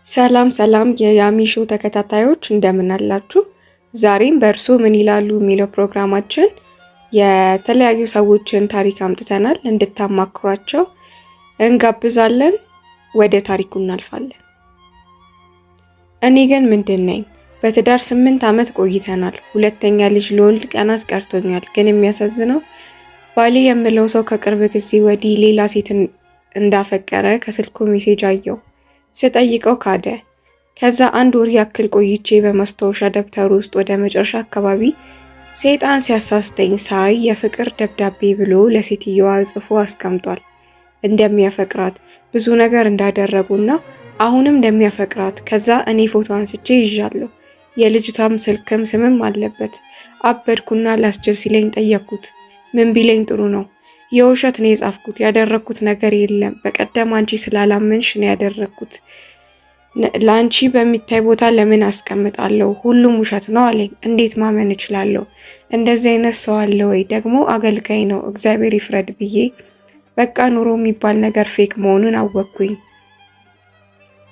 ሰላም ሰላም የያሚ ሾው ተከታታዮች እንደምን አላችሁ? ዛሬም በእርሶ ምን ይላሉ የሚለው ፕሮግራማችን የተለያዩ ሰዎችን ታሪክ አምጥተናል እንድታማክሯቸው እንጋብዛለን። ወደ ታሪኩ እናልፋለን። እኔ ግን ምንድን ነኝ? በትዳር 8 ዓመት ቆይተናል። ሁለተኛ ልጅ ልወልድ ቀናት ቀርቶኛል። ግን የሚያሳዝነው ባሌ የምለው ሰው ከቅርብ ጊዜ ወዲህ ሌላ ሴት እንዳፈቀረ ከስልኩ ሜሴጅ አየው። ስጠይቀው ካደ። ከዛ አንድ ወር ያክል ቆይቼ በማስታወሻ ደብተሩ ውስጥ ወደ መጨረሻ አካባቢ ሰይጣን ሲያሳስተኝ ሳይ የፍቅር ደብዳቤ ብሎ ለሴትየዋ ጽፎ አስቀምጧል። እንደሚያፈቅራት ብዙ ነገር እንዳደረጉና አሁንም እንደሚያፈቅራት። ከዛ እኔ ፎቶ አንስቼ ይዣለሁ። የልጅቷም ስልክም ስምም አለበት። አበድኩና ላስችል ሲለኝ ጠየቅኩት። ምን ቢለኝ ጥሩ ነው? የውሸት ነው የጻፍኩት። ያደረኩት ነገር የለም። በቀደም አንቺ ስላላመንሽ ነው ያደረኩት። ለአንቺ በሚታይ ቦታ ለምን አስቀምጣለሁ? ሁሉም ውሸት ነው አለኝ። እንዴት ማመን እችላለሁ? እንደዚህ አይነት ሰው አለ ወይ? ደግሞ አገልጋይ ነው፣ እግዚአብሔር ይፍረድ ብዬ በቃ ኑሮ የሚባል ነገር ፌክ መሆኑን አወቅኩኝ።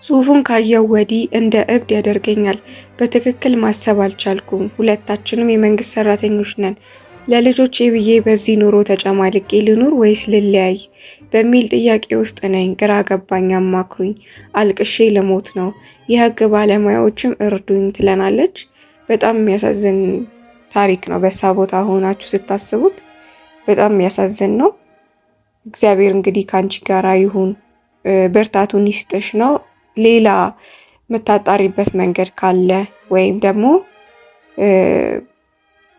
ጽሁፉን ካየው ወዲህ እንደ እብድ ያደርገኛል። በትክክል ማሰብ አልቻልኩም። ሁለታችንም የመንግስት ሰራተኞች ነን። ለልጆቼ ብዬ በዚህ ኑሮ ተጨማልቄ ልኑር ወይስ ልለያይ በሚል ጥያቄ ውስጥ ነኝ። ግራ ገባኝ። አማክሩኝ። አልቅሼ ልሞት ነው። የህግ ባለሙያዎችም እርዱኝ ትለናለች። በጣም የሚያሳዝን ታሪክ ነው። በሳ ቦታ ሆናችሁ ስታስቡት በጣም የሚያሳዝን ነው። እግዚአብሔር እንግዲህ ከአንቺ ጋራ ይሁን፣ ብርታቱን ይስጥሽ ነው። ሌላ የምታጣሪበት መንገድ ካለ ወይም ደግሞ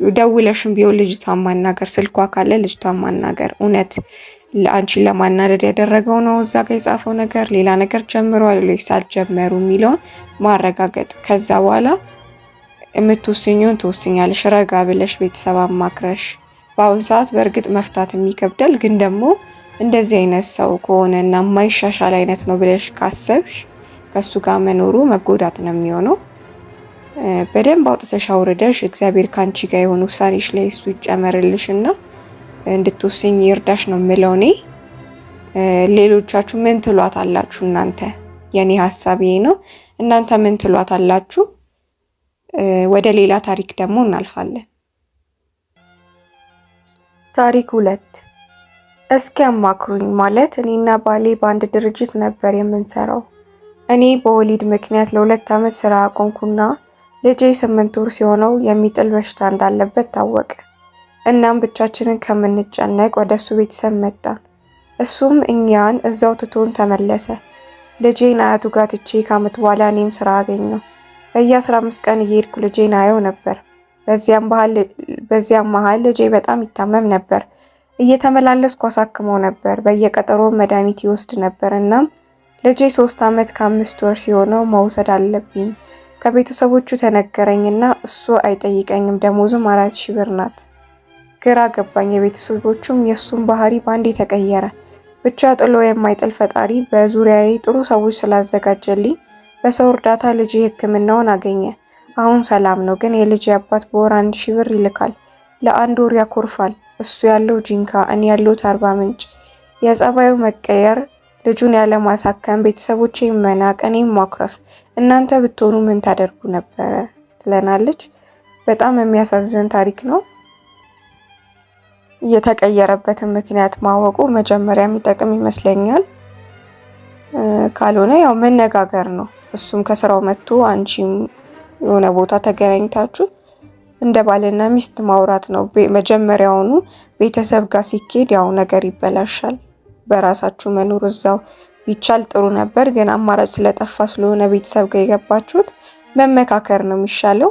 ደውለሽም ቢሆን ልጅቷን ማናገር፣ ስልኳ ካለ ልጅቷን ማናገር። እውነት አንቺን ለማናደድ ያደረገው ነው እዛ ጋር የጻፈው ነገር፣ ሌላ ነገር ጀምሯል ወይስ አልጀመሩ የሚለውን ማረጋገጥ። ከዛ በኋላ የምትወስኙን ትወስኛለሽ፣ ረጋ ብለሽ ቤተሰብ አማክረሽ። በአሁኑ ሰዓት በእርግጥ መፍታት የሚከብዳል፣ ግን ደግሞ እንደዚህ አይነት ሰው ከሆነ እና የማይሻሻል አይነት ነው ብለሽ ካሰብሽ ከሱ ጋር መኖሩ መጎዳት ነው የሚሆነው። በደንብ አውጥተሽ አውርደሽ እግዚአብሔር ካንቺ ጋር የሆነ ውሳኔሽ ላይ እሱ ይጨመርልሽ እና እንድትወስኝ ይርዳሽ ነው የምለው እኔ። ሌሎቻችሁ ምን ትሏት አላችሁ እናንተ? የኔ ሀሳብ ይሄ ነው። እናንተ ምን ትሏት አላችሁ? ወደ ሌላ ታሪክ ደግሞ እናልፋለን። ታሪክ 2 እስኪ አማክሩኝ። ማለት እኔና ባሌ በአንድ ድርጅት ነበር የምንሰራው። እኔ በወሊድ ምክንያት ለ2 ዓመት ስራ አቆምኩና ልጄ 8 ወር ሲሆነው የሚጥል በሽታ እንዳለበት ታወቀ። እናም ብቻችንን ከምንጨነቅ ወደ እሱ ቤተሰብ መጣን። እሱም እኛን እዛው ትቶን ተመለሰ። ልጄን አያቱ ጋር ትቼ ከዓመት በኋላ እኔም ስራ አገኘው። በየ15 ቀን እየሄድኩ ልጄን አየው ነበር። በዚያም መሃል ልጄ በጣም ይታመም ነበር። እየተመላለስኩ አሳክመው ነበር። በየቀጠሮ መድኃኒት ይወስድ ነበር። እናም ልጄ 3 ዓመት ከ5 ወር ሲሆነው መውሰድ አለብኝ ከቤተሰቦቹ ተነገረኝና እሱ አይጠይቀኝም። ደሞዙም 4000 ብር ናት። ግራ ገባኝ። የቤተሰቦቹም የእሱም ባህሪ ባንዴ ተቀየረ። ብቻ ጥሎ የማይጥል ፈጣሪ በዙሪያዬ ጥሩ ሰዎች ስላዘጋጀልኝ በሰው እርዳታ ልጄ ሕክምናውን አገኘ። አሁን ሰላም ነው። ግን የልጄ አባት በወር 1000 ብር ይልካል። ለአንድ ወር ያኮርፋል። እሱ ያለው ጂንካ፣ እኔ ያለሁት አርባ ምንጭ። የጸባዩ መቀየር፣ ልጁን ያለማሳከም፣ ቤተሰቦቼ መናቅ፣ እኔም ማኩረፍ። እናንተ ብትሆኑ ምን ታደርጉ ነበረ? ትለናለች። በጣም የሚያሳዝን ታሪክ ነው። የተቀየረበትን ምክንያት ማወቁ መጀመሪያ የሚጠቅም ይመስለኛል። ካልሆነ ያው መነጋገር ነው። እሱም ከስራው መጥቶ አንቺም የሆነ ቦታ ተገናኝታችሁ እንደ ባልና ሚስት ማውራት ነው። መጀመሪያውኑ ቤተሰብ ጋር ሲኬድ ያው ነገር ይበላሻል። በራሳችሁ መኖር እዛው ቢቻል ጥሩ ነበር፣ ግን አማራጭ ስለጠፋ ስለሆነ ቤተሰብ ጋር የገባችሁት መመካከር ነው የሚሻለው።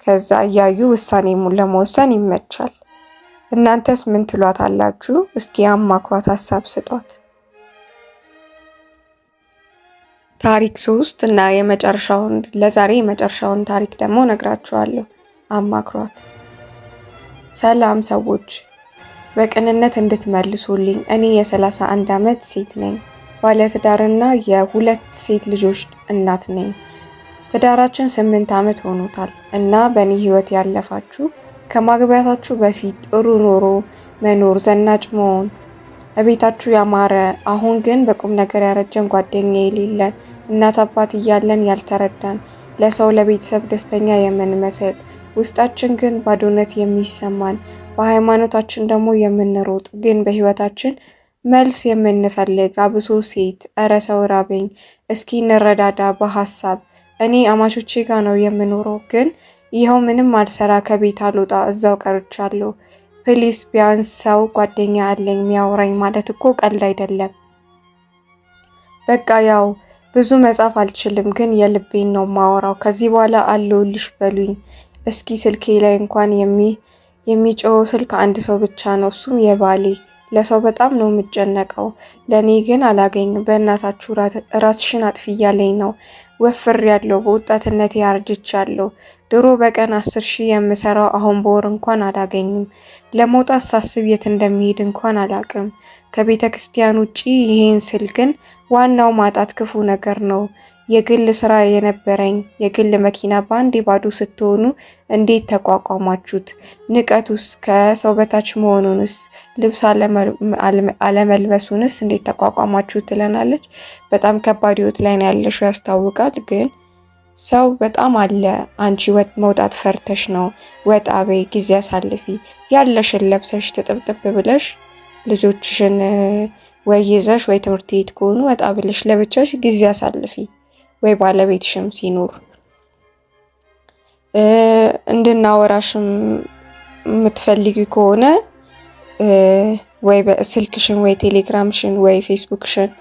ከዛ እያዩ ውሳኔ ለመወሰን ይመቻል። እናንተስ ምን ትሏት አላችሁ? እስኪ አማክሯት፣ ሀሳብ ስጧት። ታሪክ 3 እና ለዛሬ የመጨረሻውን ታሪክ ደግሞ ነግራችኋለሁ። አማክሯት። ሰላም ሰዎች፣ በቅንነት እንድትመልሱልኝ። እኔ የ31 ዓመት ሴት ነኝ። ባለትዳርና የ2 ሴት ልጆች እናት ነኝ። ትዳራችን 8 ዓመት ሆኖታል እና በእኔ ህይወት ያለፋችሁ ከማግባታችሁ በፊት ጥሩ ኑሮ መኖር፣ ዘናጭ መሆን እቤታችሁ ያማረ አሁን ግን በቁም ነገር ያረጀን ጓደኛ የሌለን እናት አባት እያለን ያልተረዳን ለሰው ለቤተሰብ ደስተኛ የምንመስል ውስጣችን ግን ባዶነት የሚሰማን በሃይማኖታችን ደግሞ የምንሮጥ ግን በህይወታችን መልስ የምንፈልግ አብሶ ሴት እረ ሰው ራበኝ እስኪ እንረዳዳ በሀሳብ እኔ አማቾቼ ጋር ነው የምኖረው ግን ይኸው ምንም አልሰራ ከቤት አልወጣ እዛው ቀርቻለሁ። ፕሊስ ቢያንስ ሰው ጓደኛ አለኝ የሚያወራኝ ማለት እኮ ቀልድ አይደለም። በቃ ያው ብዙ መጻፍ አልችልም ግን የልቤን ነው ማወራው። ከዚህ በኋላ አለሁልሽ በሉኝ። እስኪ ስልኬ ላይ እንኳን የሚጮኸው ስልክ አንድ ሰው ብቻ ነው፣ እሱም የባሌ። ለሰው በጣም ነው የምጨነቀው፣ ለኔ ግን አላገኝም። በእናታችሁ ራስሽን አጥፊ እያለኝ ነው። ወፍር ያለው በወጣትነቴ አርጅቻለሁ። ድሮ በቀን 10,000 የምሰራው አሁን በወር እንኳን አላገኝም። ለመውጣት ሳስብ የት እንደሚሄድ እንኳን አላቅም። ከቤተ ክርስቲያን ውጪ ይሄን ስል ግን ዋናው ማጣት ክፉ ነገር ነው። የግል ስራ የነበረኝ የግል መኪና በአንዴ ባዶ ስትሆኑ እንዴት ተቋቋማችሁት? ንቀቱስ፣ ከሰው በታች መሆኑንስ፣ ልብስ አለመልበሱንስ እንዴት ተቋቋማችሁት ትለናለች። በጣም ከባድ ህይወት ላይ ነው ያለሽው ያስታውቃል። ግን ሰው በጣም አለ። አንቺ መውጣት ፈርተሽ ነው። ወጣ በይ፣ ጊዜ አሳልፊ። ያለሽን ለብሰሽ ትጥብጥብ ብለሽ ልጆችሽን ወይ ይዘሽ ወይ ትምህርት ቤት ከሆኑ ወጣ ብለሽ ለብቻሽ ጊዜ አሳልፊ። ወይ ባለቤትሽም ሲኖር እንድናወራሽም የምትፈልጊ ከሆነ ወይ በስልክሽን ወይ ቴሌግራምሽን ወይ ፌስቡክሽን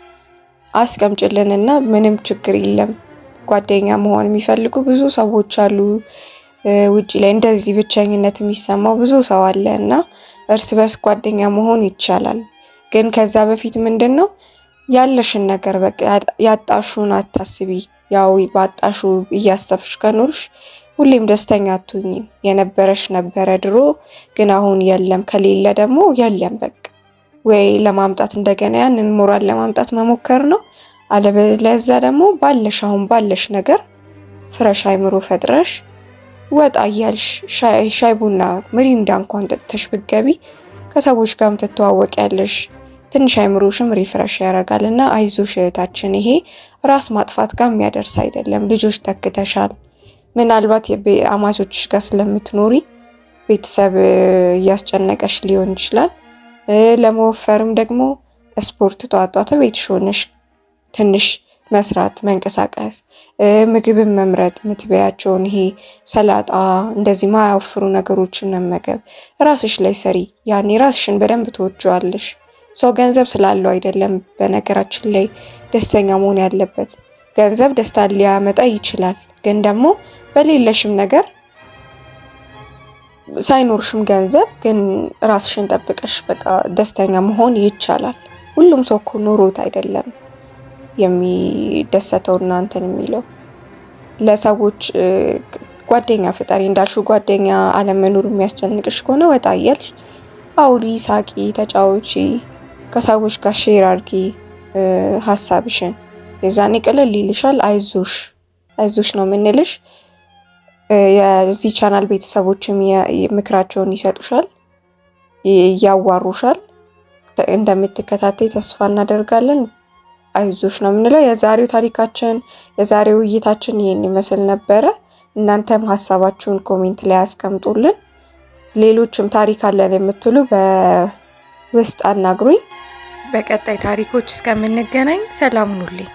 አስቀምጭልንና ምንም ችግር የለም። ጓደኛ መሆን የሚፈልጉ ብዙ ሰዎች አሉ ውጪ ላይ። እንደዚህ ብቸኝነት የሚሰማው ብዙ ሰው አለ እና እርስ በርስ ጓደኛ መሆን ይቻላል። ግን ከዛ በፊት ምንድነው ያለሽን ነገር በቃ ያጣሹን አታስቢ። ያው ባጣሹ እያሰብሽ ከኖርሽ ሁሌም ደስተኛ አትሆኚም። የነበረሽ ነበረ ድሮ፣ ግን አሁን የለም። ከሌለ ደግሞ የለም በቃ። ወይ ለማምጣት እንደገና ያንን ሞራል ለማምጣት መሞከር ነው። አለበለዚያ ደግሞ አሁን ባለሽ ነገር ፍረሽ አይምሮ ፈጥረሽ ወጣ እያልሽ ሻይ ቡና ሚሪንዳ እንኳን ጠጥተሽ ብትገቢ ከሰዎች ጋርም ትተዋወቂያለሽ። ትንሽ አይምሮሽም ሪፍሬሽ ያደርጋልና አይዞሽ እህታችን፣ ይሄ ራስ ማጥፋት ጋር የሚያደርስ አይደለም። ልጆች ተክተሻል። ምናልባት አማቾችሽ ጋር ስለምትኖሪ ቤተሰብ እያስጨነቀሽ ሊሆን ይችላል። ለመወፈርም ደግሞ ስፖርት ጧጧት ቤትሽ ሆነሽ ትንሽ መስራት፣ መንቀሳቀስ፣ ምግብን መምረጥ፣ ምትበያቸውን ይሄ ሰላጣ እንደዚህ ማያወፍሩ ነገሮችን መመገብ ራስሽ ላይ ሰሪ። ያኔ ራስሽን በደንብ ትወጂዋለሽ። ሰው ገንዘብ ስላለው አይደለም በነገራችን ላይ ደስተኛ መሆን ያለበት። ገንዘብ ደስታ ሊያመጣ ይችላል፣ ግን ደግሞ በሌለሽም ነገር ሳይኖርሽም ገንዘብ ግን ራስሽን ጠብቀሽ በቃ ደስተኛ መሆን ይቻላል። ሁሉም ሰው እኮ ኖሮት አይደለም የሚደሰተው እናንተን የሚለው። ለሰዎች ጓደኛ ፍጠሪ እንዳልሽው። ጓደኛ አለመኖር የሚያስጨንቅሽ ከሆነ ወጣ እያልሽ አውሪ፣ ሳቂ፣ ተጫዎቺ፣ ከሰዎች ጋር ሼር አድርጊ ሀሳብሽን። የዛኔ ቅልል ይልሻል። አይዞሽ ነው የምንልሽ። የዚህ ቻናል ቤተሰቦችም ምክራቸውን ይሰጡሻል፣ ያዋሩሻል። እንደምትከታተይ ተስፋ እናደርጋለን። አይዞሽ ነው የምንለው። የዛሬው ታሪካችን የዛሬው ውይይታችን ይሄን ይመስል ነበረ። እናንተም ሀሳባችሁን ኮሜንት ላይ አስቀምጡልን። ሌሎችም ታሪክ አለን የምትሉ በውስጥ አናግሩኝ። በቀጣይ ታሪኮች እስከምንገናኝ ሰላም ሁኑልኝ።